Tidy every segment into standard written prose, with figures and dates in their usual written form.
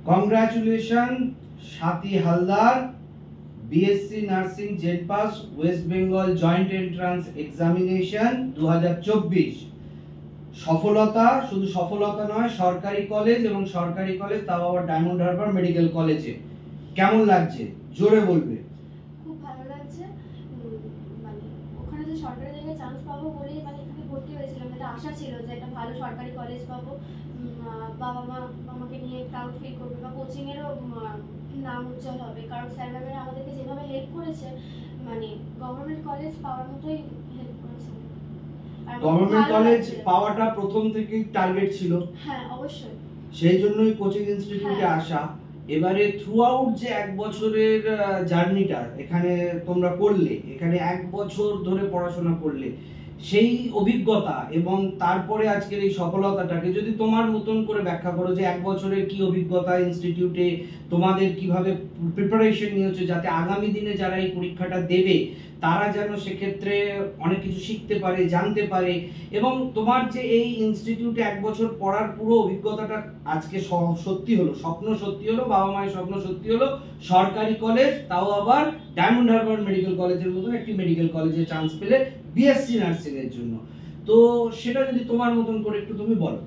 Congratulation সাথী Haldar, BSc nursing Z pass West Bengal joint entrance examination 2024। সফলতা, শুধু সফলতা নয়, সরকারি কলেজ এবং সরকারি কলেজ তাও আবার ডায়মন্ড হারবার মেডিকেল কলেজে। কেমন লাগছে জোরে বলবে? খুব ভালো লাগছে। মানে ওখানে যে সরকারি জায়গায় চান্স পাবো বলেই মানে এখানে ভর্তি হয়েছিলাম, একটা আশা ছিল যে একটা ভালো সরকারি কলেজ পাবো, বাবা মা আমাকে নিয়ে প্রাউড ফিল করবে বা কোচিংয়েরও নাম উজ্জ্বল হবে, কারণ স্যার ম্যামেরা আমাদেরকে যেভাবে হেল্প করেছে মানে গভর্নমেন্ট কলেজ পাওয়ার মতোই হেল্প করেছে। গভর্নমেন্ট কলেজ পাওয়াটা প্রথম থেকেই টার্গেট ছিল। হ্যাঁ অবশ্যই, সেই জন্যই কোচিং ইনস্টিটিউটে আসা। এবারে থ্রু আউট যে এক বছরের জার্নিটা এখানে তোমরা করলে, এখানে এক বছর ধরে পড়াশোনা করলে, সেই অভিজ্ঞতা এবং তারপরে আজকের এই সফলতাটাকে যদি তোমার মতন করে ব্যাখ্যা করো যে এক বছরের কি অভিজ্ঞতা ইনস্টিটিউটে তোমাদের কিভাবে প্রিপারেশন নিয়েছো যাতে আগামী দিনে যারা এই পরীক্ষাটা দেবে তারা যেন সেক্ষেত্রে অনেক কিছু শিখতে পারে, জানতে পারে, এবং তোমার যে এই ইনস্টিটিউটে এক বছর পড়ার পুরো অভিজ্ঞতাটা আজকে সত্যি হলো, স্বপ্ন সত্যি হলো, বাবা মায়ের স্বপ্ন সত্যি হলো, সরকারি কলেজ তাও আবার ডায়মন্ড হারবার মেডিকেল কলেজের মতন একটি মেডিকেল কলেজে চান্স পেলে বিএসসি নার্সিং এর জন্য। তো সেটা যদি তোমার মতন করে একটু তুমি বলো।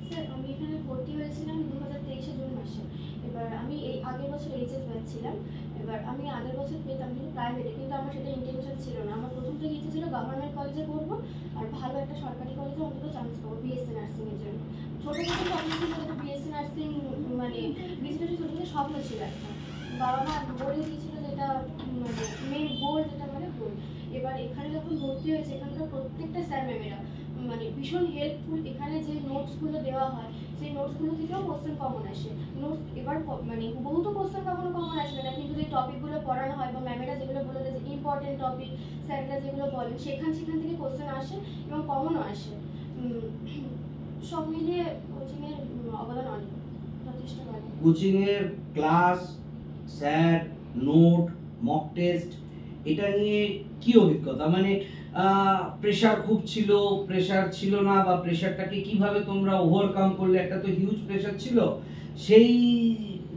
স্যার আমি এখানে ভর্তি হয়েছিলাম 2023 জুন মাসে। এবার আমি এই আগের বছর এইচএস ব্যাচ ছিলাম। এবার আমি আগের বছর পেতাম কিন্তু প্রাইভেটে, কিন্তু আমার সেটা ইন্টেনশন ছিল না। আমার প্রথম থেকে ইচ্ছে ছিল গভর্নমেন্ট কলেজে পড়বো আর ভালো একটা সরকারি কলেজে অন্তত চান্স পাবো বিএসসি নার্সিং এর জন্য। ছোট থেকে স্বপ্ন ছিল একটা বিএসসি নার্সিং, মানে বিজনেস ছোট থেকে স্বপ্ন ছিল একটা। বাবা মা বলে দিয়েছিল যে এটা মানে মেন গোল, যেটা মানে গোল। এবার এখানে যখন ভর্তি হয়েছে এখানকার প্রত্যেকটা স্যার ম্যামেরা মানে ভীষণ হেল্পফুল। এখানে যে নোটসগুলো দেওয়া হয় সেই নোটসগুলো থেকেও কোশ্চেন কমন আসে। নোটস এবার মানে হুবহু তো কোশ্চেন কখনো কমন আসবে না, কিন্তু যে টপিকগুলো পড়ানো হয় বা ম্যামেরা যেগুলো বলে দেয় যে ইম্পর্টেন্ট টপিক, স্যাররা যেগুলো বলেন সেখান থেকে কোশ্চেন আসে এবং কমনও আসে। সব মিলিয়ে কোচিংয়ের অবদান অনেক, যথেষ্ট ভালো। কোচিংয়ের class, sir, note, mock test, এটা নিয়ে কি অভিজ্ঞতা? মানে প্রেশার খুব ছিল, প্রেশার ছিল না, বা প্রেশারটাকে কিভাবে তোমরা ওভারকাম করলে? একটা তো হিউজ প্রেশার ছিল, সেই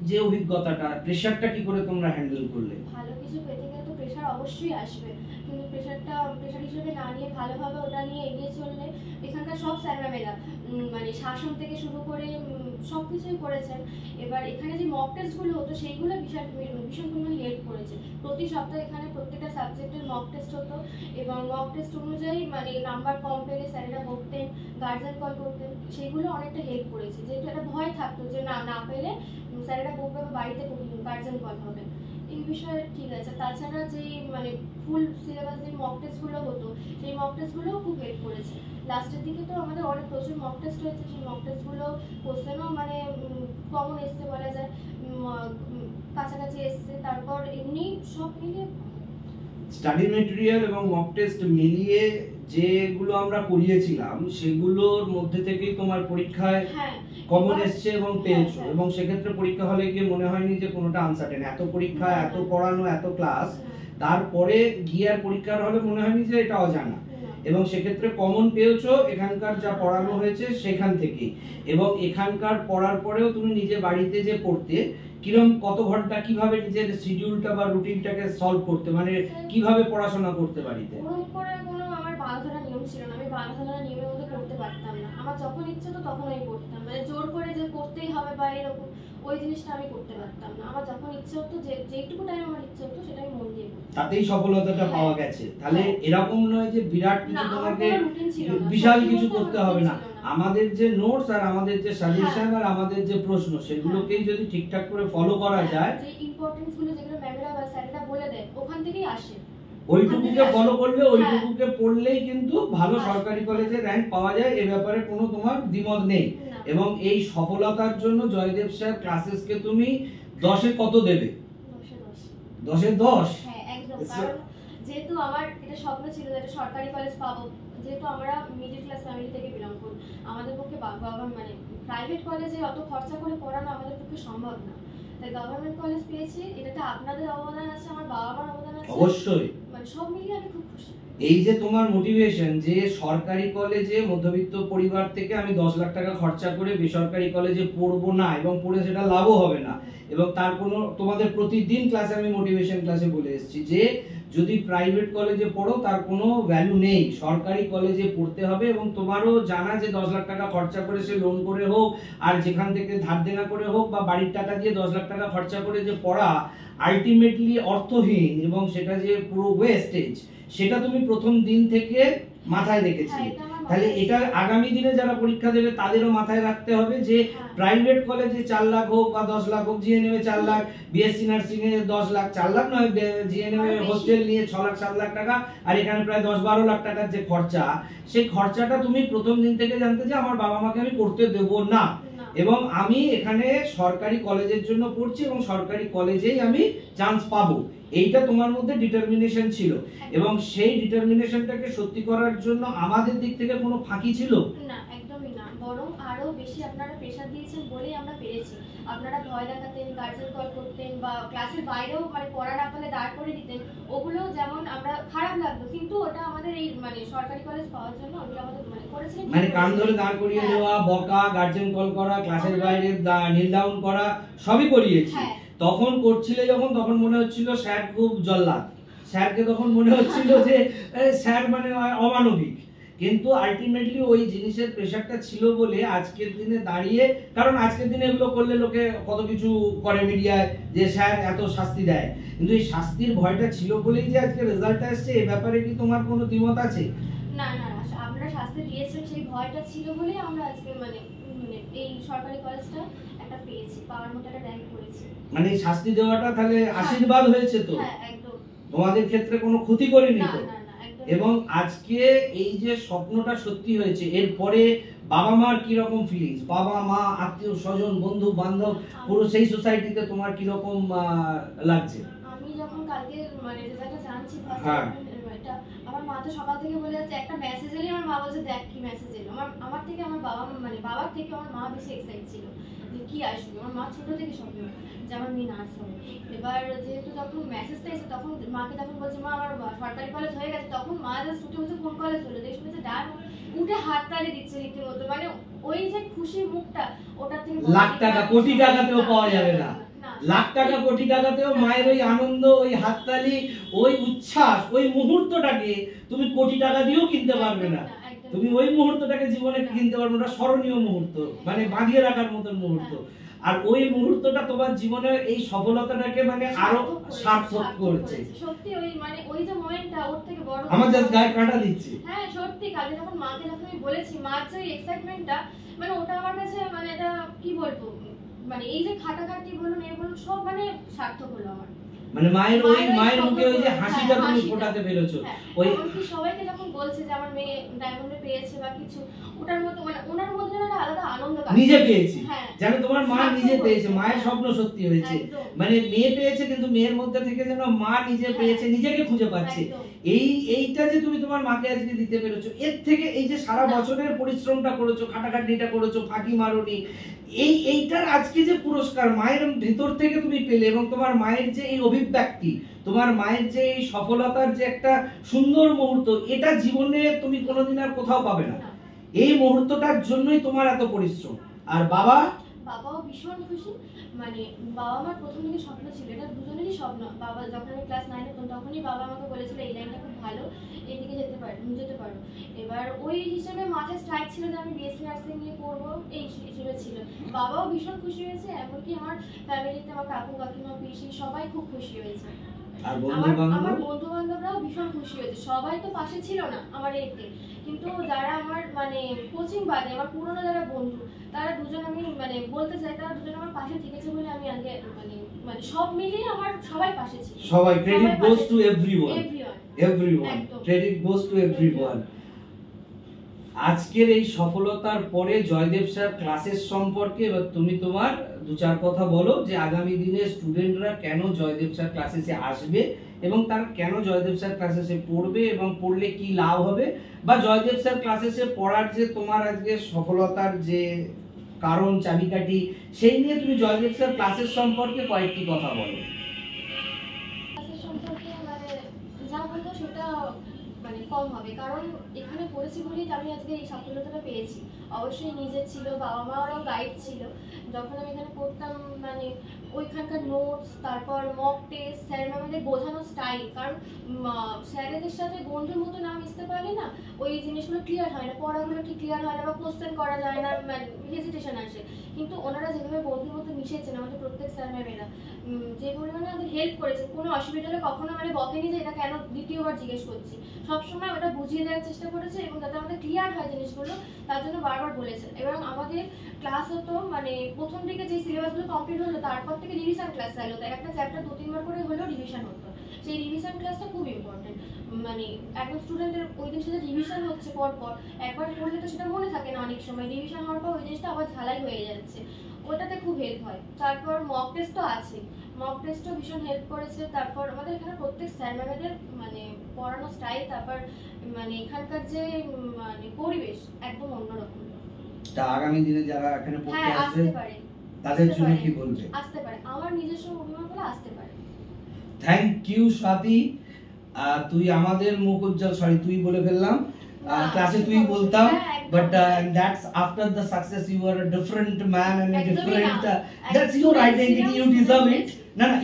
যে অভিজ্ঞতাটা, প্রেশারটা কি করে তোমরা হ্যান্ডেল করলে? ভালো কিছু পেতে গেলে তো প্রেশার অবশ্যই আসবে, কিন্তু প্রেশার হিসেবে না নিয়ে ভালোভাবে ওটা নিয়ে এগিয়ে চললে এখানকার সব স্যার ম্যামেরা মানে শাসন থেকে শুরু করে সব কিছুই করেছেন। এবার এখানে যে মক টেস্টগুলো হতো সেইগুলো ভীষণ পরিমাণে হেল্প করেছে। প্রতি সপ্তাহে এখানে প্রত্যেকটা সাবজেক্টের মক টেস্ট হতো এবং মক টেস্ট অনুযায়ী মানে নাম্বার কম পেলে স্যারেরা বকতেন, গার্জেন কল করতেন, সেইগুলো অনেকটা হেল্প করেছে। যেহেতু একটা ভয় থাকতো যে না পেলে স্যারেরা বকবে বা বাড়িতে গার্জেন কল হবে, এই বিষয়ে ঠিক আছে। তাছাড়া যে মানে ফুল সিলেবাস যে মক টেস্টগুলো হতো সেই মক টেস্টগুলোও খুব হেল্প করেছে। লাস্টের দিকে তো আমাদের অনেক প্রচুর মক টেস্ট হয়েছে, সেই মক টেস্টগুলো কোশ্চেনও মানে কমন এসছে বলা যায়, কাছাকাছি এসছে। তারপর এমনি সব মিলিয়ে স্টাডি মেটেরিয়াল এবং মক টেস্ট মিলিয়ে যেগুলো আমরা করিয়েছিলাম সেগুলোর মধ্যে থেকেই তোমার পরীক্ষায় কমন এসছে এবং পেয়েছো, এবং সেক্ষেত্রে পরীক্ষা হলে গিয়ে মনে হয়নি যে কোনোটা আনসার্টেন। এত পরীক্ষা, এত পড়ানো, এত ক্লাস, তারপরে গিয়ে আর পরীক্ষার হলে মনে হয়নি যে এটা অজানা, এবং সেক্ষেত্রে কমন পেয়েছো এখানকার যা পড়ানো হয়েছে সেখান থেকে। এবং এখানকার পড়ার পরেও তুমি নিজে বাড়িতে যে পড়তে, কিরকম কত ঘন্টা কিভাবে নিজের শিডিউলটা বা রুটিনটাকে সলভ করতে, মানে কিভাবে পড়াশোনা করতে বাড়িতে? কোনো আমার বাঁধা নিয়ম ছিল না, আমি বাঁধা নিয়মের মধ্যে পড়তে পারতাম না। আমার যখন ইচ্ছে তো তখন আমি পড়তাম, মানে জোর করে যে পড়তেই হবে বা এরকম ওই জিনিসটা আমি করতে পারতাম না। আমার যখন ইচ্ছে হতো, যেটুকু টাইম আমার ইচ্ছে হতো সেটা আমি মন দিয়ে পড়তাম, তাতেই সফলতাটা পাওয়া গেছে। তাহলে এরকম নয় যে বিরাট কিছু তোমাকে বিশাল কিছু করতে হবে না। আমাদের যে নোটস আর আমাদের যে সাজেশন আর আমাদের যে প্রশ্ন সেগুলোকেই যদি ঠিকঠাক করে ফলো করা যায়, যে ইম্পর্টেন্স গুলো যেগুলো ম্যামেরা বা স্যারেরা বলে দেয় ওখান থেকেই আসে, ওইটুকুকে ফলো করলে, ওইটুকুকে পড়লেই কিন্তু ভালো সরকারি কলেজে র‍্যাঙ্ক পাওয়া যায়, এ ব্যাপারে কোনো তোমার দ্বিমত নেই। এবং এই সফলতার জন্য জয়দেব স্যার ক্লাসেসকে তুমি 10 এ কত দেবে? 10 এ 10? হ্যাঁ একদম, কারণ যেহেতু আমার এটা স্বপ্ন ছিল যে একটা সরকারি কলেজ পাবো, যেহেতু আমরা মিডল ক্লাস ফ্যামিলি থেকে বিলং করি, আমাদের পক্ষে মানে প্রাইভেট কলেজে অত খরচা করে পড়ানো আমাদের পক্ষে সম্ভব না। তাই গভর্নমেন্ট কলেজ পেয়েছি, এটাতে আপনাদের অবদান আছে, আমার বাবা মার অবদান আছে অবশ্যই। মানে সব মিলিয়ে আমি খুব খুশি। এই যে তোমার মোটিভেশন যে সরকারি কলেজে মধ্যবিত্ত পরিবার থেকে আমি 10 লাখ টাকা খরচা করে বেসরকারি কলেজে পড়বো না এবং পড়ে সেটা লাভও হবে না, এবং তার কোনো তোমাদের প্রতিদিন ক্লাসে আমি মোটিভেশন ক্লাসে বলে এসেছি যে যদি প্রাইভেট কলেজে পড়ো তার কোনো ভ্যালু নেই, সরকারি কলেজে পড়তে হবে। এবং তোমারও জানা যে 10 লাখ টাকা খরচা করে সে লোন করে হোক আর যেখান থেকে ধার দেনা করে হোক বা বাড়ির টাকা দিয়ে 10 লাখ টাকা খরচা করে যে পড়া আলটিমেটলি অর্থহীন এবং সেটা যে পুরো ওয়েস্টেজ, সেটা তুমি প্রথম দিন থেকে মাথায় রেখেছিলে। তাহলে এটা আগামী দিনে যারা পরীক্ষা দেবে তাদেরও মাথায় রাখতে হবে যে প্রাইভেট কলেজে 4 লাখ হোক বা 10 লাখ হোক, জিএনএম এ 4 লাখ, বিএসসি নার্সিং এ 10 লাখ, 4 লাখ নয়, জিএনএম এ হোস্টেল নিয়ে 6 লাখ 7 লাখ টাকা, আর এখানে প্রায় 10-12 লাখ টাকার যে খরচা, সেই খরচাটা তুমি প্রথম দিন থেকে জানতে যে আমার বাবা মাকে আমি করতে দেব না, এবং আমি এখানে সরকারি কলেজের জন্য পড়ছি এবং সরকারি কলেজেই আমি চান্স পাবো। এইটা তোমার মধ্যে ডিটারমিনেশন ছিল, এবং সেই ডিটারমিনেশনটাকে সত্যি করার জন্য আমাদের দিক থেকে কোনো ফাঁকি ছিল না, একদমই না, বরং আরো বেশি আপনারা প্রেশার দিয়েছেন বলেই আমরা পেরেছি। আপনারা ভয় দেখাতেন, গার্জেন কল করতেন বা ক্লাসের বাইরেও মানে পড়া না পেলে দাঁড় করে দিতেন, ওগুলো যেমন আমরা খারাপ লাগতো, কিন্তু ওটা আমাদের এই মানে সরকারি কলেজ পাওয়ার জন্য ওগুলো আমাদের মানে করেছিলেন, মানে কান ধরে দাঁড় করিয়ে দেওয়া, বকা, গার্জেন কল করা, ক্লাসের বাইরে নীল ডাউন করা, সবই করিয়েছি। তখন করছিলে যখন, তখন মনে হচ্ছিল স্যার খুব জল্লাদ, স্যারকে তখন মনে হচ্ছিল যে স্যার মানে অমানবিক, কিন্তু আলটিমেটলি ওই জিনিসের প্রেশারটা ছিল বলে আজকের দিনে দাঁড়িয়ে, কারণ আজকের দিনে এগুলো করলে লোকে কত কিছু করে মিডিয়ায় যে স্যার এত শাস্তি দেয়, কিন্তু এই শাস্তির ভয়টা ছিল বলেই যে আজকে রেজাল্টটা আসছে। এই ব্যাপারে কি তোমার কোনো দ্বিমত আছে? না না, আমরা শাস্তি দিয়েছেন সেই ভয়টা ছিল বলেই আমরা আজকে মানে এই সরকারি কলেজটা একটা পেয়েছি, পাওয়ার মতো একটা র্যাঙ্ক করেছি। মানে শাস্তি দেওয়াটা তাহলে আশীর্বাদ হয়েছে তো? হ্যাঁ, একদম। তোমাদের ক্ষেত্রে কোনো ক্ষতি করেনি তো? না, একদম। এবং আজকে এই যে স্বপ্নটা সত্যি হয়েছে, এরপরে বাবা মার কি রকম ফিলিংস, বাবা মা, আত্মীয় স্বজন, বন্ধু বান্ধব, পুরো সেই সোসাইটিতে তোমার কি রকম লাগছে? আমি যখন কালকে মানে রেজাল্টটা জানছি ফার্স্ট হ্যাঁ, এটা আমার মা তো সকাল থেকে বলে যাচ্ছে, একটা মেসেজ এলেই আমার মা বলছে দেখ কি মেসেজ এলো। আমার থেকে আমার বাবা মানে বাবার থেকে আমার মা বেশি এক্সাইট ছিল যে কি আসবে। আমার মা ছোট থেকে স্বপ্ন যে আমার মেয়ে নার্স হবে। এবার যেহেতু যখন মেসেজটা এসে তখন মাকে তখন বলছে মা আমার সরকারি কলেজ হয়ে গেছে, তখন মা জাস্ট উঠে বলছে কোন কলেজ হলো, দেখে শুনেছে ডাক, উঠে হাত তালি দিচ্ছে রীতিমতো, মানে ওই যে খুশির মুখটা ওটা থেকে লাখ টাকা কোটি টাকাতেও পাওয়া যাবে না, লাখ টাকা কোটি টাকাতেও মায়ের ওই আনন্দ, ওই হাততালি, ওই উচ্ছ্বাস, ওই মুহূর্তটাকে তুমি কোটি টাকা দিয়েও কিনতে পারবে না। তুমি ওই মুহূর্তটাকে জীবনে কিনতে পারবে না, স্মরণীয় মুহূর্ত, মানে বাঁধিয়ে রাখার মতন মুহূর্ত। আর ওই মুহূর্তটা তোমার জীবনের এই সফলতাটাকে মানে আরো সার্থক করছে। সত্যি ওই মানে ওই যে মোমেন্টটা ওর থেকে বড় আমার জাস্ট গায়ে কাঁটা দিচ্ছে। হ্যাঁ সত্যি, কালকে যখন মাকে যখন আমি বলেছি, মার যে এক্সাইটমেন্টটা মানে ওটা আমার কাছে মানে এটা কি বলবো, মানে এই যে খাটাখাটি বলুন এ বলুন সব মানে সার্থক হলো আমার। মানে মায়ের মুখে ওই যে হাসিটা তুমি ফোটাতে পেরেছো, ওই এমনকি সবাইকে যখন বলছে যে আমার মেয়ে ডায়মন্ডে পেয়েছে বা কিছু, ওটার মতো মানে ওনার মধ্যে একটা আলাদা আনন্দ কাজ নিজে পেয়েছি, হ্যাঁ যেন তোমার মা নিজে পেয়েছে, মায়ের স্বপ্ন সত্যি হয়েছে, মানে মেয়ে পেয়েছে কিন্তু মেয়ের মধ্যে থেকে যেন মা নিজে পেয়েছে, নিজেকে খুঁজে পাচ্ছে। এইটা যে তুমি তোমার মাকে আজকে দিতে পেরেছো, এর থেকে এই যে সারা বছরের পরিশ্রমটা করেছো, খাটাখাটনিটা করেছো, ফাঁকি মারোনি, এইটার আজকে যে পুরস্কার মায়ের ভেতর থেকে তুমি পেলে, এবং তোমার মায়ের যে এই অভিব্যক্তি, তোমার মায়ের যে এই সফলতার যে একটা সুন্দর মুহূর্ত, এটা জীবনে তুমি কোনোদিন আর কোথাও পাবে না। এই মুহূর্তটার জন্যই তোমার এত পরিশ্রম। আর বাবাও ভীষণ খুশি, মানে বাবা আমার প্রথম দিকে স্বপ্ন ছিল, এটা দুজনেরই স্বপ্ন। বাবা যখন আমি ক্লাস 9 হতাম তখনই বাবা আমাকে বলেছিল এই লাইনটা খুব ভালো, এইদিকে যেতে পারো। এবার ওই হিসেবে মাথায় স্ট্রাইক ছিল যে আমি বিএসসি নার্সিং নিয়ে পড়বো, এই হিসেবে ছিল। বাবাও ভীষণ খুশি হয়েছে, এমনকি আমার ফ্যামিলিতে আমার কাকু কাকিমা পিসি সবাই খুব খুশি হয়েছে। আমার বন্ধু বান্ধবরাও ভীষণ খুশি হয়েছে। সবাই তো পাশে ছিল না আমার এতে, কিন্তু যারা আমার মানে কোচিং বাদে আমার পুরনো যারা বন্ধু, তারা দুজন আমি মানে বলতে চাই তারা দুজন আমার পাশে থেকেছে বলে আমি আগে মানে সব মিলিয়ে আমার সবাই পাশে ছিল। সবাই credit goes to everyone, credit goes to everyone. আজকের এই সফলতার পরে জয়দেব স্যার ক্লাসের সম্পর্কে এবার তুমি তোমার 2-4 কথা বলো, যে আগামী দিনে স্টুডেন্টরা কেন জয়দেব স্যার ক্লাসে আসবে এবং তারা কেন জয়দেব স্যার ক্লাসে পড়বে এবং পড়লে কি লাভ হবে, বা জয়দেব স্যার ক্লাসে পড়ার যে তোমার আজকে সফলতার যে কারণ, চাবিকাঠি, সেই নিয়ে তুমি জয়দেব স্যার ক্লাসের সম্পর্কে কয়েকটি কথা বলো। যা হতো সেটা মানে কম হবে, কারণ এখানে পড়েছি বলেই তো আমি আজকে এই সাফল্যতাটা পেয়েছি। অবশ্যই নিজের ছিল, বাবা মারাও গাইড ছিল। যখন আমি এখানে পড়তাম মানে ওইখানকার নোটস, তারপর মক টেস্ট, স্যার ম্যামদের বোঝানোর স্টাইল, কারণ স্যারেদের সাথে বন্ধুর মতো না মিশতে পারলে না ওই জিনিসগুলো ক্লিয়ার হয় না, পড়াগুলো ঠিক ক্লিয়ার হয় না বা কোশ্চেন করা যায় না, মানে হেজিটেশন আসে। কিন্তু ওনারা যেভাবে বন্ধুর মতো মিশেছেন আমাদের প্রত্যেক স্যার ম্যামেরা, যে পরিমাণে আমাদের হেল্প করেছে, কোনো অসুবিধা হলে কখনো মানে বকেনি যে এটা কেন দ্বিতীয়বার জিজ্ঞেস করছি, সবসময় ওটা বুঝিয়ে দেওয়ার চেষ্টা করেছে এবং যাতে আমাদের ক্লিয়ার হয় জিনিসগুলো তার জন্য বারবার বলেছেন। এবং আমাদের ক্লাস হতো মানে প্রথম দিকে যে সিলেবাসগুলো কমপ্লিট হলো তারপর থেকে রিভিশন ক্লাস চালু হতো, একটা চ্যাপ্টার 2-3 বার করে হলেও রিভিশন হতো। সেই রিভিশন ক্লাসটা খুব ইম্পর্টেন্ট, মানে একজন স্টুডেন্টের ওই দিন সাথে রিভিশন হচ্ছে পরপর, একবার পড়লে তো সেটা মনে থাকে না, অনেক সময় রিভিশন হওয়ার পর ওই জিনিসটা আবার ঝালাই হয়ে যাচ্ছে, ওটাতে খুব হেল্প হয়। তারপর মক টেস্ট তো আছে, মক টেস্টও ভীষণ হেল্প করেছে। তারপর আমাদের এখানে প্রত্যেক স্যার ম্যামেদের মানে পড়ানোর স্টাইল, তারপর মানে এখানকার যে মানে পরিবেশ একদম অন্যরকম। তা আগামী দিনে যারা এখানে পড়তে হ্যাঁ আসবে আসতে পারে, তাদের জন্য কি বলবে? আসতে পারে, আমার নিজস্ব অভিমান বলে আসতে পারে। Thank you Swati. তুই আমাদের মুখ উজ্জ্বল, সরি তুই বলে ফেললাম, ক্লাসে তুই বলতাম, but that's after the success you are a different man and a different, that's your identity, you deserve it. না না,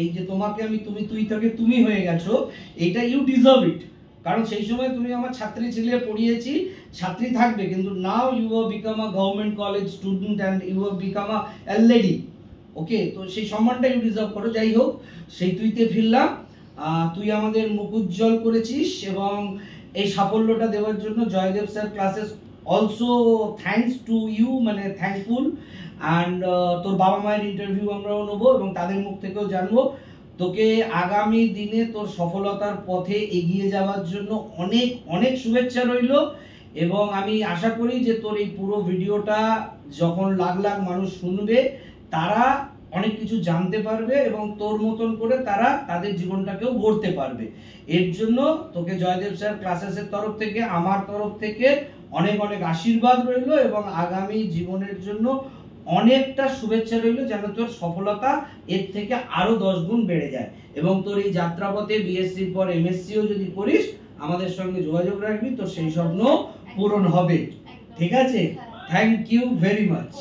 এই যে তোমাকে আমি তুই থেকে তুমি হয়ে গেছো, এটা ইউ ডিজার্ভ ইট, কারণ সেই সময় তুমি আমার ছাত্রী ছিলে, পড়িয়েছি, ছাত্রী থাকবে, কিন্তু now you have become a government college student and you have become a lady. Okay, তো সেই সম্মানটা ইউ ডিজার্ভ করো। যাই হোক, সেই তুইতে ফিরলাম। তুই আমাদের মুখ উজ্জ্বল করেছিস এবং এই সাফল্যটা দেওয়ার জন্য Joydev sir classes also thanks to you, মানে থ্যাঙ্কফুল। অ্যান্ড তোর বাবা মায়ের ইন্টারভিউ আমরাও নেবো এবং তাদের মুখ থেকেও জানবো। তোকে আগামী দিনে তোর সফলতার পথে এগিয়ে যাওয়ার জন্য অনেক অনেক শুভেচ্ছা রইল এবং আমি আশা করি যে তোর এই পুরো ভিডিওটা যখন লাখ লাখ মানুষ শুনবে তারা অনেক কিছু জানতে পারবে এবং তোর মতন করে তারা তাদের জীবনটাকেও গড়তে পারবে। এর জন্য তোকে জয়দেব স্যার ক্লাসেসের তরফ থেকে, আমার তরফ থেকে অনেক অনেক আশীর্বাদ রইল এবং আগামী জীবনের জন্য অনেকটা শুভেচ্ছা রইল, যেন তোর সফলতা এর থেকে আরো 10 গুণ বেড়ে যায় এবং তোর এই যাত্রাপথে বিএসসির পর এমএসসিও যদি করিস আমাদের সঙ্গে যোগাযোগ রাখবি, তোর সেই স্বপ্ন পূরণ হবে। ঠিক আছে? Thank you very much.